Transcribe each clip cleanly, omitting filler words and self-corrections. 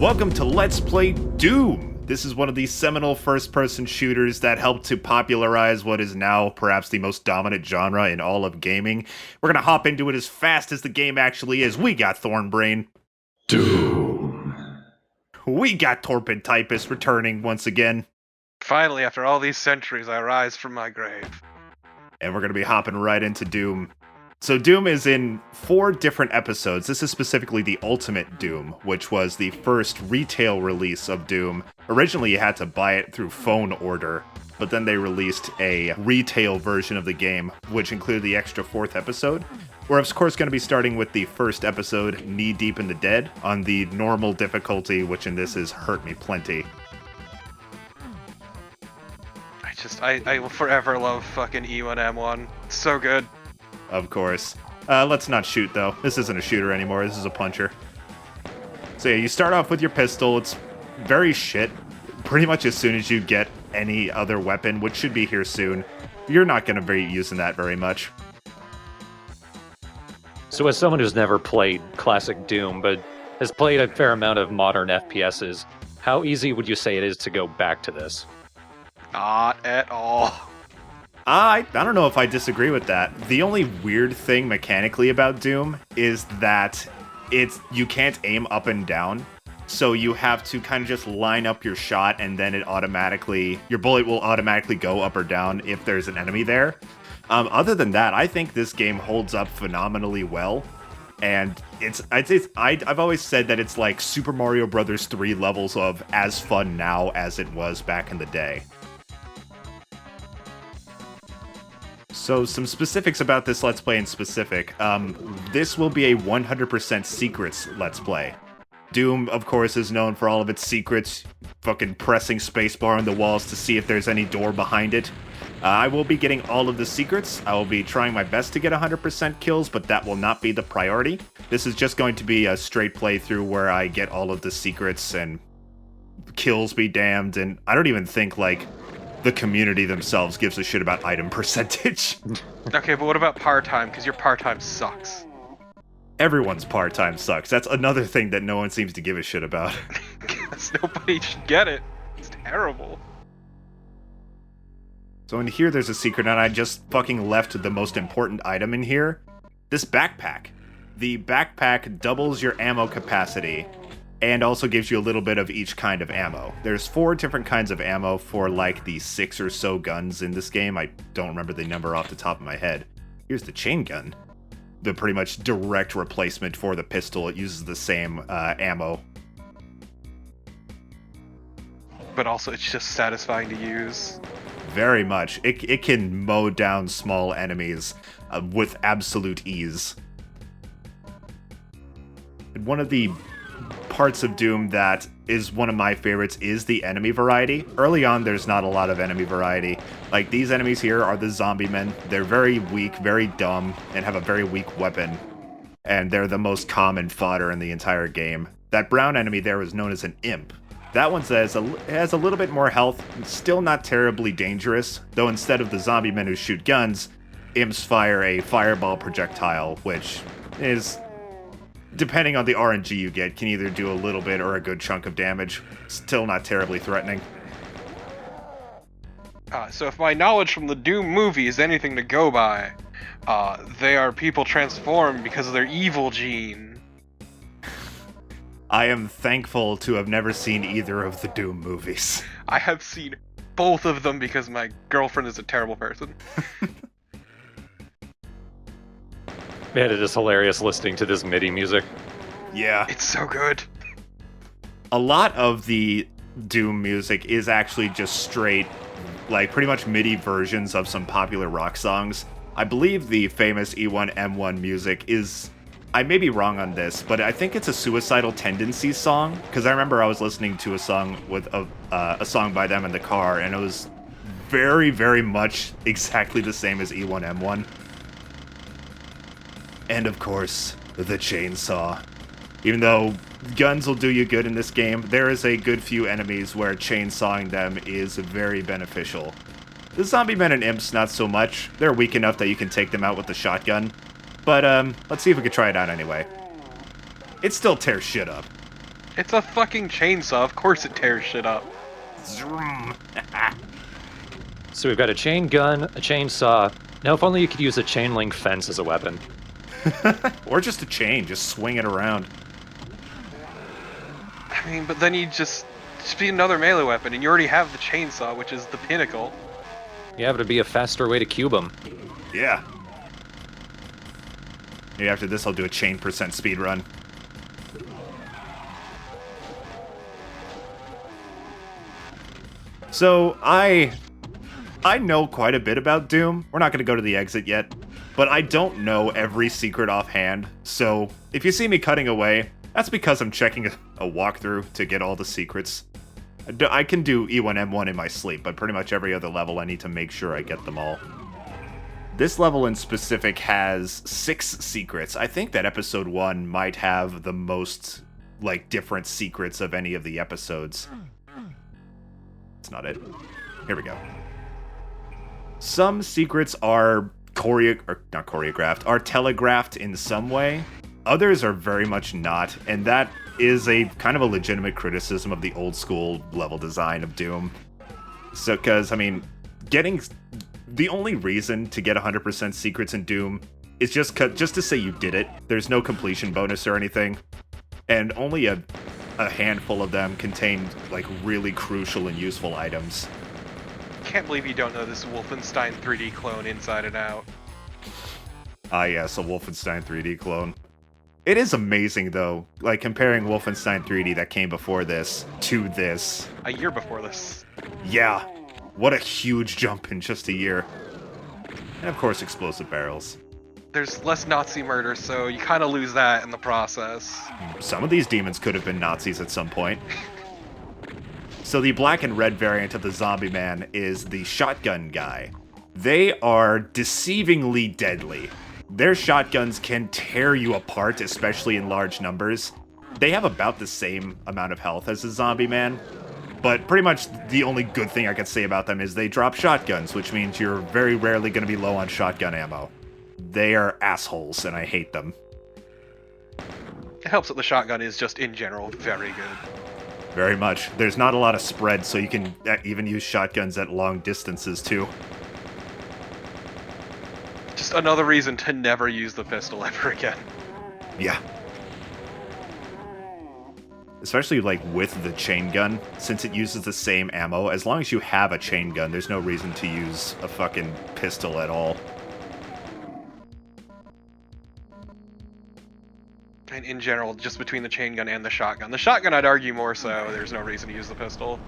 Welcome to Let's Play Doom! This is one of the seminal first-person shooters that helped to popularize what is now perhaps the most dominant genre in all of gaming. We're gonna hop into it as fast as the game actually is. We got Thornbrain. Doom. We got Torpid Typus returning once again. Finally, after all these centuries, I rise from my grave. And we're gonna be hopping right into Doom. So Doom is in 4 different episodes. This is specifically the Ultimate Doom, which was the first retail release of Doom. Originally, you had to buy it through phone order, but then they released a retail version of the game, which included the extra 4th episode. We're of course going to be starting with the first episode, Knee Deep in the Dead, on the normal difficulty, which in this is Hurt Me Plenty. I will forever love fucking E1M1. It's so good. Of course. Let's not shoot, though. This isn't a shooter anymore. This is a puncher. So yeah, you start off with your pistol. It's very shit. Pretty much as soon as you get any other weapon, which should be here soon, you're not going to be using that very much. So as someone who's never played classic Doom, but has played a fair amount of modern FPSs, how easy would you say it is to go back to this? Not at all. I don't know if I disagree with that. The only weird thing mechanically about Doom is that you can't aim up and down. So you have to kind of just line up your shot and then your bullet will automatically go up or down if there's an enemy there. Other than that, I think this game holds up phenomenally well. And I've always said that it's like Super Mario Bros. 3 levels of as fun now as it was back in the day. So some specifics about this Let's Play in specific. This will be a 100% secrets Let's Play. Doom, of course, is known for all of its secrets, fucking pressing spacebar on the walls to see if there's any door behind it. I will be getting all of the secrets. I will be trying my best to get 100% kills, but that will not be the priority. This is just going to be a straight playthrough where I get all of the secrets and kills be damned, and I don't even think, the community themselves gives a shit about item percentage. Okay, but what about part-time? Because your part-time sucks. Everyone's part-time sucks. That's another thing that no one seems to give a shit about. Because nobody should get it. It's terrible. So in here there's a secret, and I just fucking left the most important item in here. This backpack. The backpack doubles your ammo capacity, and also gives you a little bit of each kind of ammo. There's 4 different kinds of ammo for the 6 or so guns in this game. I don't remember the number off the top of my head. Here's the chain gun. The pretty much direct replacement for the pistol. It uses the same ammo. But also, it's just satisfying to use. Very much. It can mow down small enemies with absolute ease. And one of the parts of Doom that is one of my favorites is the enemy variety. Early on, there's not a lot of enemy variety. These enemies here are the zombie men. They're very weak, very dumb, and have a very weak weapon. And they're the most common fodder in the entire game. That brown enemy there is known as an imp. That one has a little bit more health, still not terribly dangerous, though instead of the zombie men who shoot guns, imps fire a fireball projectile, which is, depending on the RNG you get, can either do a little bit or a good chunk of damage. Still not terribly threatening. So if my knowledge from the Doom movie is anything to go by, they are people transformed because of their evil gene. I am thankful to have never seen either of the Doom movies. I have seen both of them because my girlfriend is a terrible person. Man, it is hilarious listening to this MIDI music. Yeah. It's so good. A lot of the Doom music is actually just straight, pretty much MIDI versions of some popular rock songs. I believe the famous E1M1 music is, I may be wrong on this, but I think it's a Suicidal Tendencies song, because I remember I was listening to a song with a song by them in the car, and it was very, very much exactly the same as E1M1. And of course, the chainsaw. Even though guns will do you good in this game, there is a good few enemies where chainsawing them is very beneficial. The zombie men and imps, not so much. They're weak enough that you can take them out with the shotgun. But let's see if we can try it out anyway. It still tears shit up. It's a fucking chainsaw. Of course it tears shit up. Zoom. So we've got a chain gun, a chainsaw. Now, if only you could use a chain link fence as a weapon. Or just a chain, just swing it around. I mean, but then you just be another melee weapon, and you already have the chainsaw, which is the pinnacle. Yeah, but it'd be a faster way to cube them. Yeah. Maybe after this, I'll do a chain percent speed run. So, I know quite a bit about Doom. We're not going to go to the exit yet, but I don't know every secret offhand. So, if you see me cutting away, that's because I'm checking a walkthrough to get all the secrets. I can do E1M1 in my sleep, but pretty much every other level I need to make sure I get them all. This level in specific has 6 secrets. I think that episode 1 might have the most, like, different secrets of any of the episodes. That's not it. Here we go. Some secrets are not choreographed, are telegraphed in some way. Others are very much not, and that is a kind of a legitimate criticism of the old school level design of Doom. So, because, I mean, the only reason to get 100% secrets in Doom is just to say you did it. There's no completion bonus or anything, and only a handful of them contain, like, really crucial and useful items. Can't believe you don't know this Wolfenstein 3D clone inside and out. Ah, yes, a Wolfenstein 3D clone. It is amazing, though, like, comparing Wolfenstein 3D that came before this to this. A year before this. Yeah, what a huge jump in just a year. And of course, explosive barrels. There's less Nazi murder, so you kind of lose that in the process. Some of these demons could have been Nazis at some point. So the black and red variant of the Zombie Man is the shotgun guy. They are deceivingly deadly. Their shotguns can tear you apart, especially in large numbers. They have about the same amount of health as the Zombie Man, but pretty much the only good thing I can say about them is they drop shotguns, which means you're very rarely going to be low on shotgun ammo. They are assholes, and I hate them. It helps that the shotgun is just, in general, very good. Very much. There's not a lot of spread, so you can even use shotguns at long distances, too. Just another reason to never use the pistol ever again. Yeah. Especially, like, with the chain gun, since it uses the same ammo. As long as you have a chain gun, there's no reason to use a fucking pistol at all. And in general, just between the chain gun and the shotgun. The shotgun, I'd argue more so, there's no reason to use the pistol.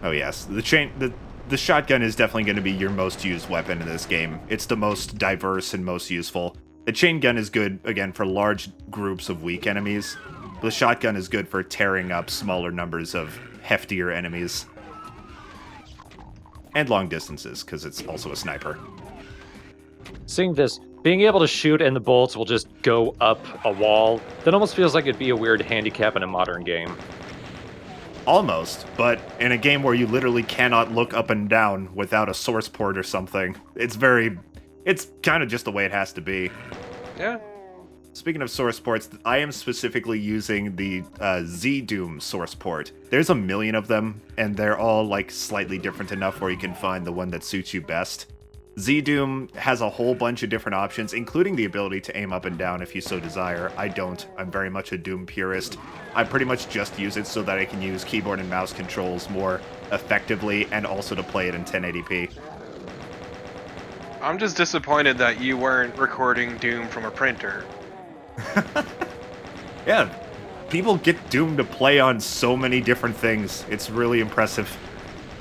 Oh yes, the shotgun is definitely going to be your most used weapon in this game. It's the most diverse and most useful. The chain gun is good, again, for large groups of weak enemies. The shotgun is good for tearing up smaller numbers of heftier enemies. And long distances, because it's also a sniper. Seeing this, being able to shoot and the bullets will just go up a wall, that almost feels like it'd be a weird handicap in a modern game. Almost, but in a game where you literally cannot look up and down without a source port or something, it's kind of just the way it has to be. Yeah. Speaking of source ports, I am specifically using the Z-Doom source port. There's a million of them, and they're all, like, slightly different enough where you can find the one that suits you best. Z-Doom has a whole bunch of different options, including the ability to aim up and down if you so desire. I don't. I'm very much a Doom purist. I pretty much just use it so that I can use keyboard and mouse controls more effectively, and also to play it in 1080p. I'm just disappointed that you weren't recording Doom from a printer. Yeah, people get Doom to play on so many different things. It's really impressive.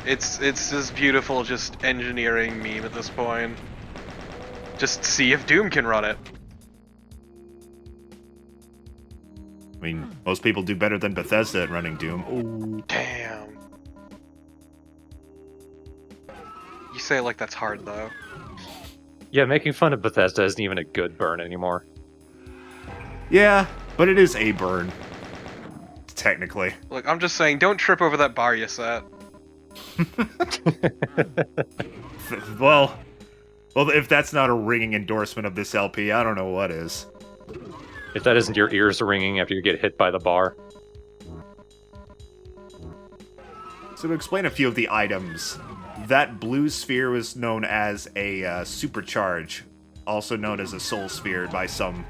It's this beautiful just engineering meme at this point. Just see if Doom can run it. I mean, most people do better than Bethesda at running Doom. Ooh. Damn. You say it like that's hard, though. Yeah, making fun of Bethesda isn't even a good burn anymore. Yeah, but it is a burn. Technically. Look, I'm just saying, don't trip over that bar you set. Well, if that's not a ringing endorsement of this LP, I don't know what is. If that isn't your ears ringing after you get hit by the bar. So to explain a few of the items, that blue sphere was known as a supercharge, also known as a soul sphere by some.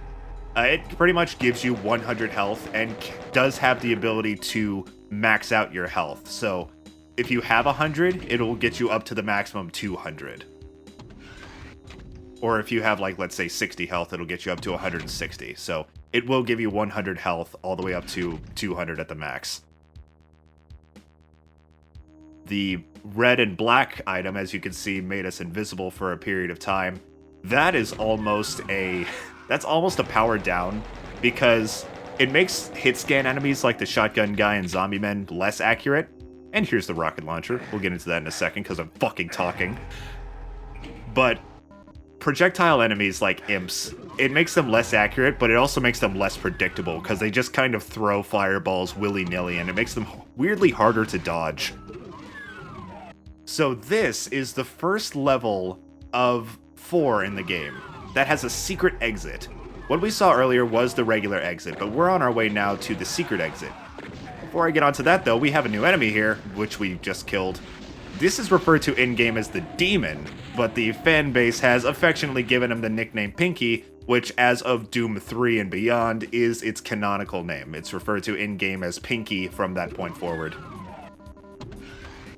It pretty much gives you 100 health and does have the ability to max out your health. So if you have 100, it'll get you up to the maximum 200. Or if you have, like, let's say 60 health, it'll get you up to 160. So it will give you 100 health all the way up to 200 at the max. The red and black item, as you can see, made us invisible for a period of time. That is almost a... That's almost a power down, because it makes hit scan enemies like the shotgun guy and zombie men less accurate. And here's the rocket launcher. We'll get into that in a second, because I'm fucking talking. But projectile enemies like imps, it makes them less accurate, but it also makes them less predictable, because they just kind of throw fireballs willy-nilly, and it makes them weirdly harder to dodge. So this is the first level of 4 in the game that has a secret exit. What we saw earlier was the regular exit, but we're on our way now to the secret exit. Before I get onto that, though, we have a new enemy here, which we just killed. This is referred to in-game as the Demon, but the fan base has affectionately given him the nickname Pinky, which, as of Doom 3 and beyond, is its canonical name. It's referred to in-game as Pinky from that point forward.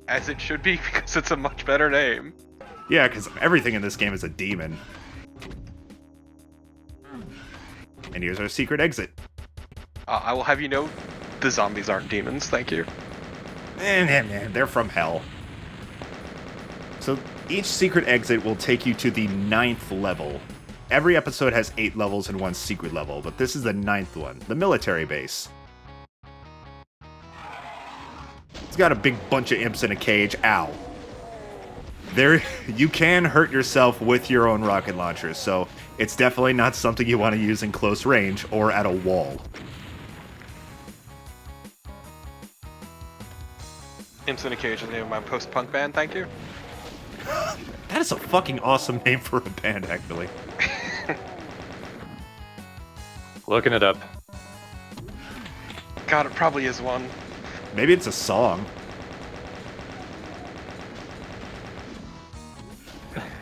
As it should be, because it's a much better name. Yeah, because everything in this game is a demon. And here's our secret exit. I will have you know, the zombies aren't demons, thank you. They're from hell. So each secret exit will take you to the 9th level. Every episode has 8 levels and 1 secret level, but this is the 9th one, the military base. It's got a big bunch of imps in a cage. Ow. There, you can hurt yourself with your own rocket launchers, so it's definitely not something you want to use in close range or at a wall. Imps in a Cage is the name of my post-punk band, thank you. That is a fucking awesome name for a band, actually. Looking it up. God, it probably is one. Maybe it's a song.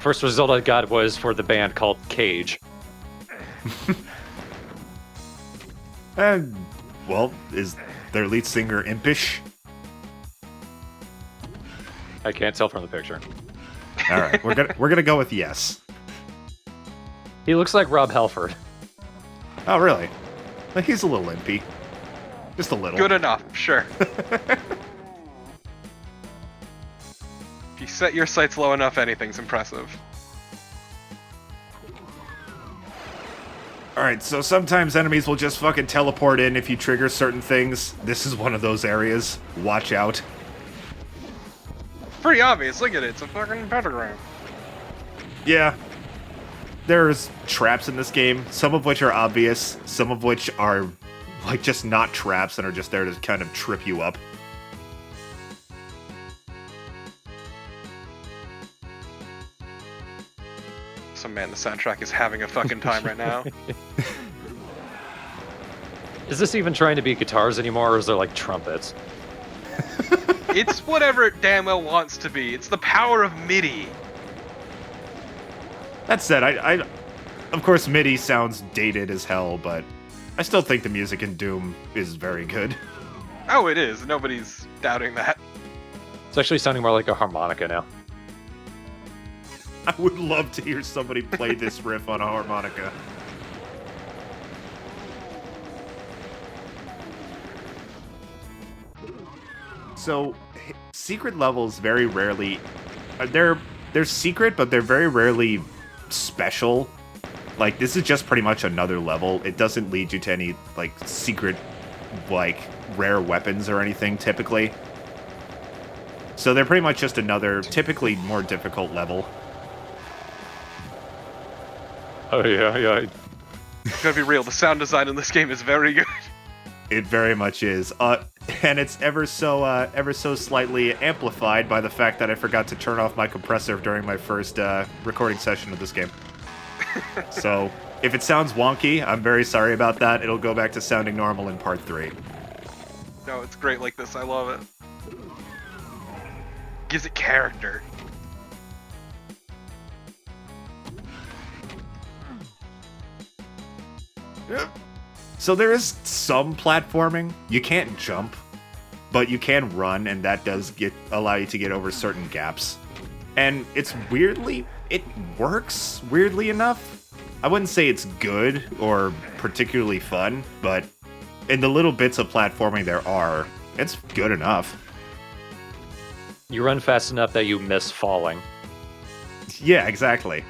First result I got was for the band called Cage. Well, is their lead singer impish? I can't tell from the picture. All right, we're gonna go with yes. He looks like Rob Halford. Oh, really? Like, he's a little impy. Just a little. Good enough, sure. If you set your sights low enough, anything's impressive. Alright, so sometimes enemies will just fucking teleport in if you trigger certain things. This is one of those areas. Watch out. Pretty obvious, look at it, it's a fucking pentagram. Yeah. There's traps in this game, some of which are obvious, some of which are, like, just not traps and are just there to kind of trip you up. So man, the soundtrack is having a fucking time right now. Is this even trying to be guitars anymore, or is there like trumpets? It's whatever it damn well wants to be. It's the power of MIDI. That said, I of course MIDI sounds dated as hell, but I still think the music in Doom is very good. Oh, it is. Nobody's doubting that. It's actually sounding more like a harmonica now. I would love to hear somebody play this riff on a harmonica. So, secret levels very rarely... They're secret, but they're very rarely special. Like, this is just pretty much another level. It doesn't lead you to any, like, secret, like, rare weapons or anything, typically. So they're pretty much just another, typically more difficult level. Oh yeah. Gotta be real, the sound design in this game is very good. It very much is. And it's ever so slightly amplified by the fact that I forgot to turn off my compressor during my first recording session of this game. So, if it sounds wonky, I'm very sorry about that. It'll go back to sounding normal in part 3. No, it's great like this, I love it. gives it character. So there is some platforming. You can't jump, but you can run, and that does allow you to get over certain gaps. And it works weirdly enough. I wouldn't say it's good or particularly fun, but in the little bits of platforming there are, it's good enough. You run fast enough that you miss falling. Yeah, exactly.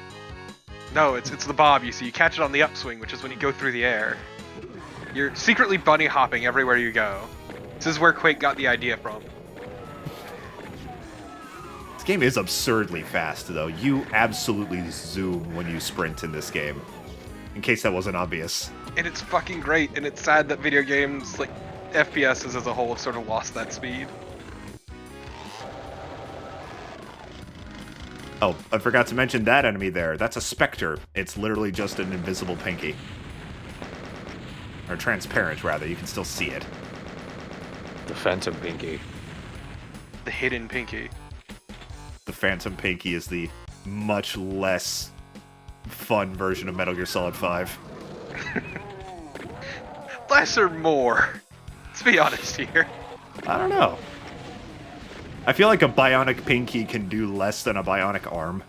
No, it's the bob, you see. You catch it on the upswing, which is when you go through the air. You're secretly bunny hopping everywhere you go. This is where Quake got the idea from. This game is absurdly fast, though. You absolutely zoom when you sprint in this game. In case that wasn't obvious. And it's fucking great, and it's sad that video games, like FPSs as a whole, have sort of lost that speed. Oh, I forgot to mention that enemy there. That's a Spectre. It's literally just an invisible pinky. Or transparent, rather. You can still see it. The Phantom Pinky. The hidden pinky. The Phantom Pinky is the much less fun version of Metal Gear Solid 5. Less or more? Let's be honest here. I don't know. I feel like a bionic pinky can do less than a bionic arm.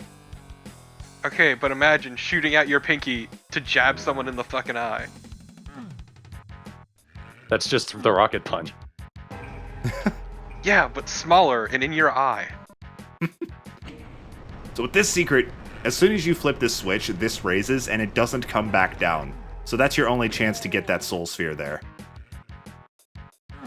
Okay, but imagine shooting out your pinky to jab someone in the fucking eye. That's just the rocket punch. Yeah, but smaller and in your eye. So with this secret, as soon as you flip this switch, this raises and it doesn't come back down. So that's your only chance to get that soul sphere there.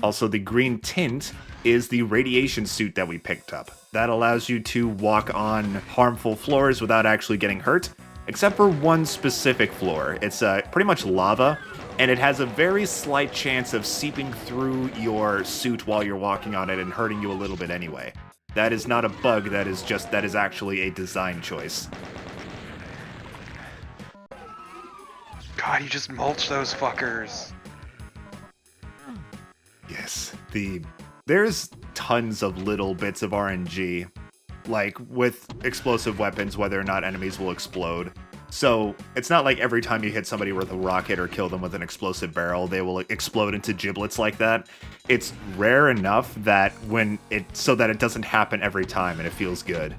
Also, the green tint is the radiation suit that we picked up. That allows you to walk on harmful floors without actually getting hurt, except for one specific floor. It's pretty much lava, and it has a very slight chance of seeping through your suit while you're walking on it and hurting you a little bit anyway. That is not a bug, that is actually a design choice. God, you just mulch those fuckers. Yes, there's tons of little bits of RNG, like with explosive weapons, whether or not enemies will explode. So it's not like every time you hit somebody with a rocket or kill them with an explosive barrel, they will explode into giblets like that. It's rare enough that so that it doesn't happen every time, and it feels good.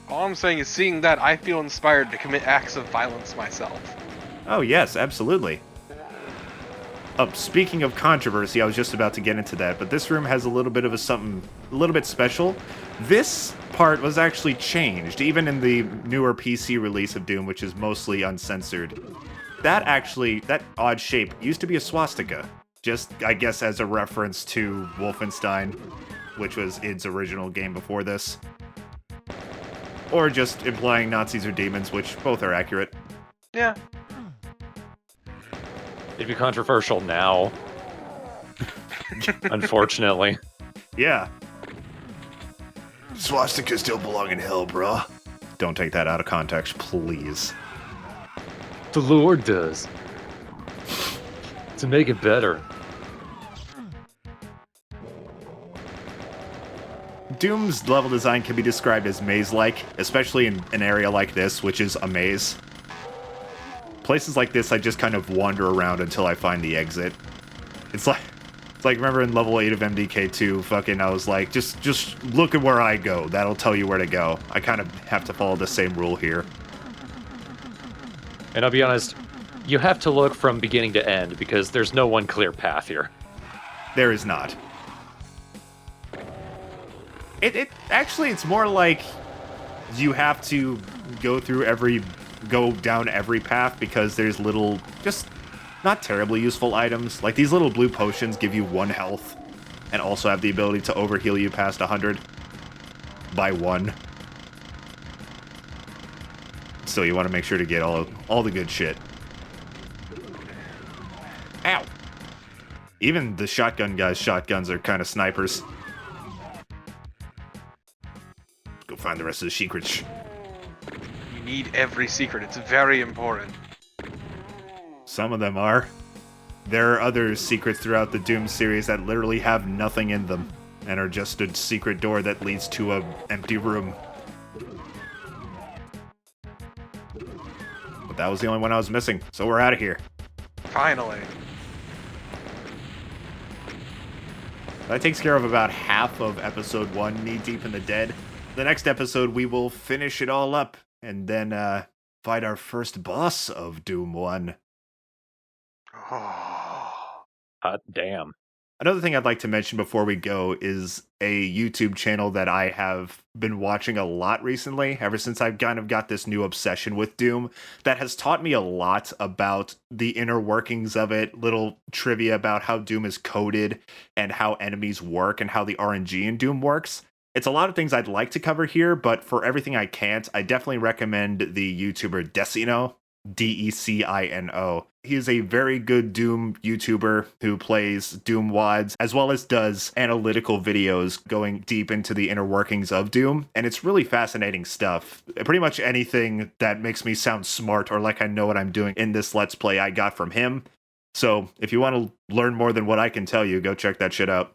All I'm saying is, seeing that, I feel inspired to commit acts of violence myself. Oh yes, absolutely. Speaking of controversy, I was just about to get into that, but this room has a little bit of a little bit special. This part was actually changed, even in the newer PC release of Doom, which is mostly uncensored. That odd shape used to be a swastika. Just, I guess, as a reference to Wolfenstein, which was id's original game before this. Or just implying Nazis are demons, which both are accurate. Yeah. It'd be controversial now. Unfortunately. Yeah. Swastikas still belong in hell, bruh. Don't take that out of context, please. The Lord does. To make it better. Doom's level design can be described as maze-like, especially in an area like this, which is a maze. Places like this, I just kind of wander around until I find the exit. It's like remember in level 8 of MDK2, I was like, just look at where I go. That'll tell you where to go. I kind of have to follow the same rule here. And I'll be honest, you have to look from beginning to end, because there's no one clear path here. There is not. It's more like you have to go down every path, because there's little, just not terribly useful items. Like these little blue potions give you 1 health, and also have the ability to overheal you past 100 by 1. So you want to make sure to get all the good shit. Ow! Even the shotgun guys' shotguns are kind of snipers. Let's go find the rest of the secrets. You need every secret. It's very important. Some of them are. There are other secrets throughout the Doom series that literally have nothing in them. and are just a secret door that leads to a empty room. But that was the only one I was missing, so we're out of here. Finally. That takes care of about half of episode 1, Knee Deep in the Dead. The next episode, we will finish it all up, and then fight our first boss of Doom 1. Oh. Hot damn. Another thing I'd like to mention before we go is a YouTube channel that I have been watching a lot recently, ever since I've kind of got this new obsession with Doom, that has taught me a lot about the inner workings of it, little trivia about how Doom is coded and how enemies work and how the RNG in Doom works. It's a lot of things I'd like to cover here, but for everything I can't, I definitely recommend the YouTuber TheStrawhatNO, DECINO. He is a very good Doom YouTuber who plays Doom WODs, as well as does analytical videos going deep into the inner workings of Doom, and it's really fascinating stuff. Pretty much anything that makes me sound smart or like I know what I'm doing in this Let's Play I got from him. So if you want to learn more than what I can tell you, go check that shit out.